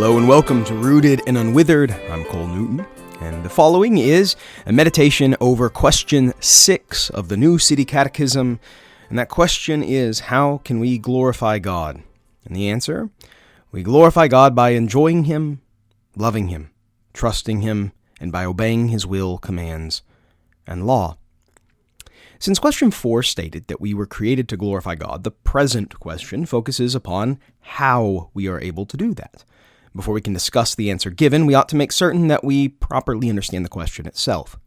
Hello and welcome to Rooted and Unwithered. I'm Cole Newton, and the following is a meditation over question 6 of the New City Catechism, and that question is, how can we glorify God? And the answer, we glorify God by enjoying Him, loving Him, trusting Him, and by obeying His will, commands, and law. Since question 4 stated that we were created to glorify God, the present question focuses upon how we are able to do that. Before we can discuss the answer given, we ought to make certain that we properly understand the question itself.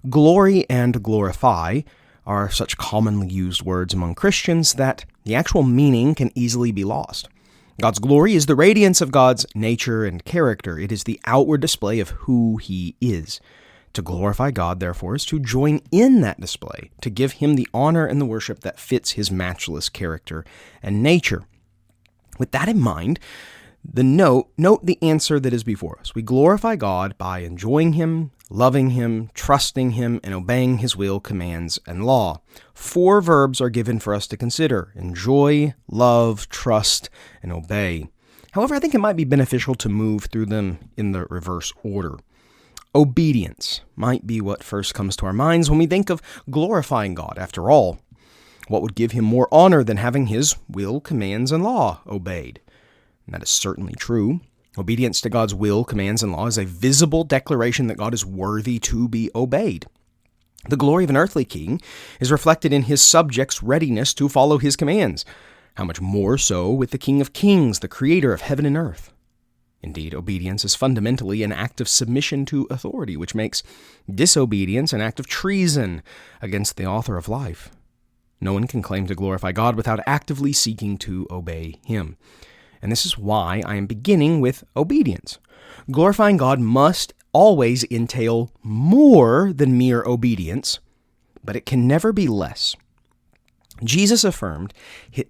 Glory and glorify are such commonly used words among Christians that the actual meaning can easily be lost. God's glory is the radiance of God's nature and character. It is the outward display of who He is. To glorify God, therefore, is to join in that display, to give Him the honor and the worship that fits His matchless character and nature. With that in mind, note the answer that is before us. We glorify God by enjoying Him, loving Him, trusting Him, and obeying His will, commands, and law. 4 verbs are given for us to consider: enjoy, love, trust, and obey. However, I think it might be beneficial to move through them in the reverse order. Obedience might be what first comes to our minds when we think of glorifying God. After all, what would give Him more honor than having His will, commands, and law obeyed? And that is certainly true. Obedience to God's will, commands, and law is a visible declaration that God is worthy to be obeyed. The glory of an earthly king is reflected in his subjects' readiness to follow his commands. How much more so with the King of Kings, the creator of heaven and earth? Indeed, obedience is fundamentally an act of submission to authority, which makes disobedience an act of treason against the author of life. No one can claim to glorify God without actively seeking to obey Him. And this is why I am beginning with obedience. Glorifying God must always entail more than mere obedience, but it can never be less. Jesus affirmed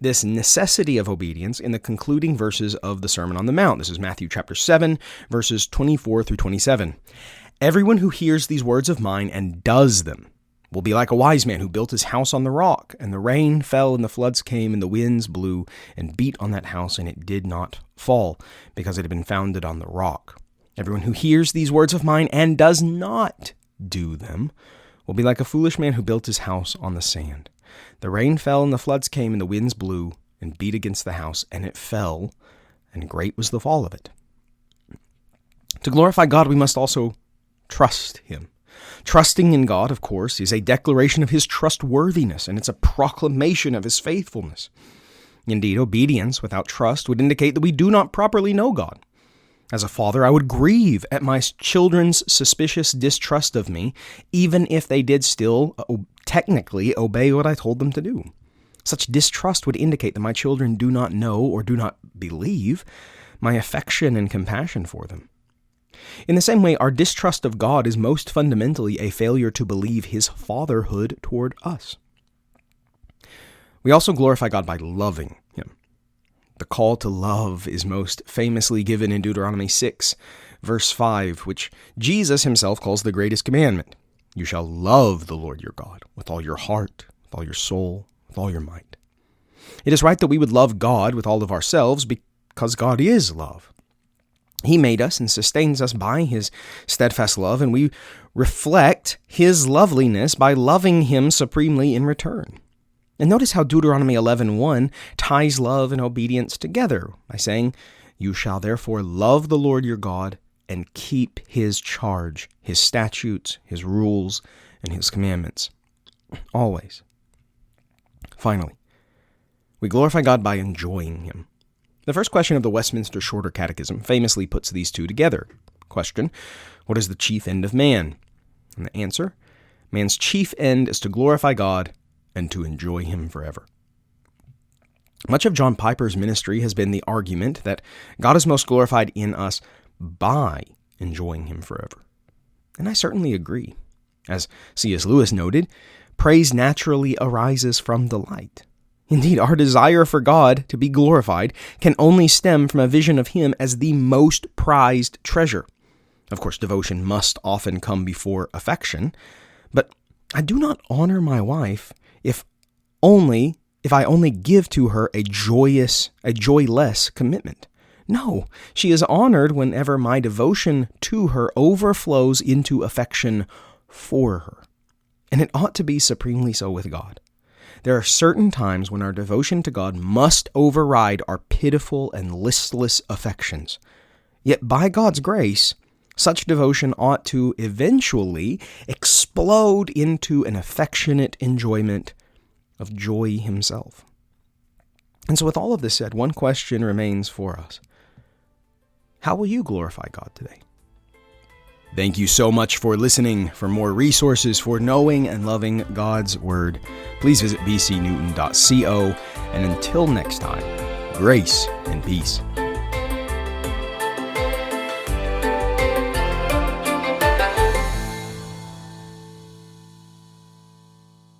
this necessity of obedience in the concluding verses of the Sermon on the Mount. This is Matthew chapter 7, verses 24 through 27. Everyone who hears these words of mine and does them will be like a wise man who built his house on the rock, and the rain fell, and the floods came, and the winds blew and beat on that house, and it did not fall, because it had been founded on the rock. Everyone who hears these words of mine and does not do them will be like a foolish man who built his house on the sand. The rain fell, and the floods came, and the winds blew and beat against the house, and it fell, and great was the fall of it. To glorify God, we must also trust Him. Trusting in God, of course, is a declaration of His trustworthiness, and it's a proclamation of His faithfulness. Indeed, obedience without trust would indicate that we do not properly know God. As a father, I would grieve at my children's suspicious distrust of me, even if they did still technically obey what I told them to do. Such distrust would indicate that my children do not know or do not believe my affection and compassion for them. In the same way, our distrust of God is most fundamentally a failure to believe His fatherhood toward us. We also glorify God by loving Him. The call to love is most famously given in Deuteronomy 6, verse 5, which Jesus Himself calls the greatest commandment. You shall love the Lord your God with all your heart, with all your soul, with all your might. It is right that we would love God with all of ourselves because God is love. He made us and sustains us by His steadfast love, and we reflect His loveliness by loving Him supremely in return. And notice how Deuteronomy 11:1 ties love and obedience together by saying, You shall therefore love the Lord your God and keep His charge, His statutes, His rules, and His commandments. Always. Finally, we glorify God by enjoying Him. The first question of the Westminster Shorter Catechism famously puts these two together. Question, what is the chief end of man? And the answer, man's chief end is to glorify God and to enjoy Him forever. Much of John Piper's ministry has been the argument that God is most glorified in us by enjoying Him forever. And I certainly agree. As C.S. Lewis noted, praise naturally arises from delight. Indeed, our desire for God to be glorified can only stem from a vision of Him as the most prized treasure. Of course, devotion must often come before affection, but I do not honor my wife if I only give to her a joyless commitment. No, she is honored whenever my devotion to her overflows into affection for her. And it ought to be supremely so with God. There are certain times when our devotion to God must override our pitiful and listless affections. Yet by God's grace, such devotion ought to eventually explode into an affectionate enjoyment of joy himself. And so with all of this said, one question remains for us. How will you glorify God today? Thank you so much for listening. For more resources for knowing and loving God's Word, please visit bcnewton.co. And until next time, grace and peace.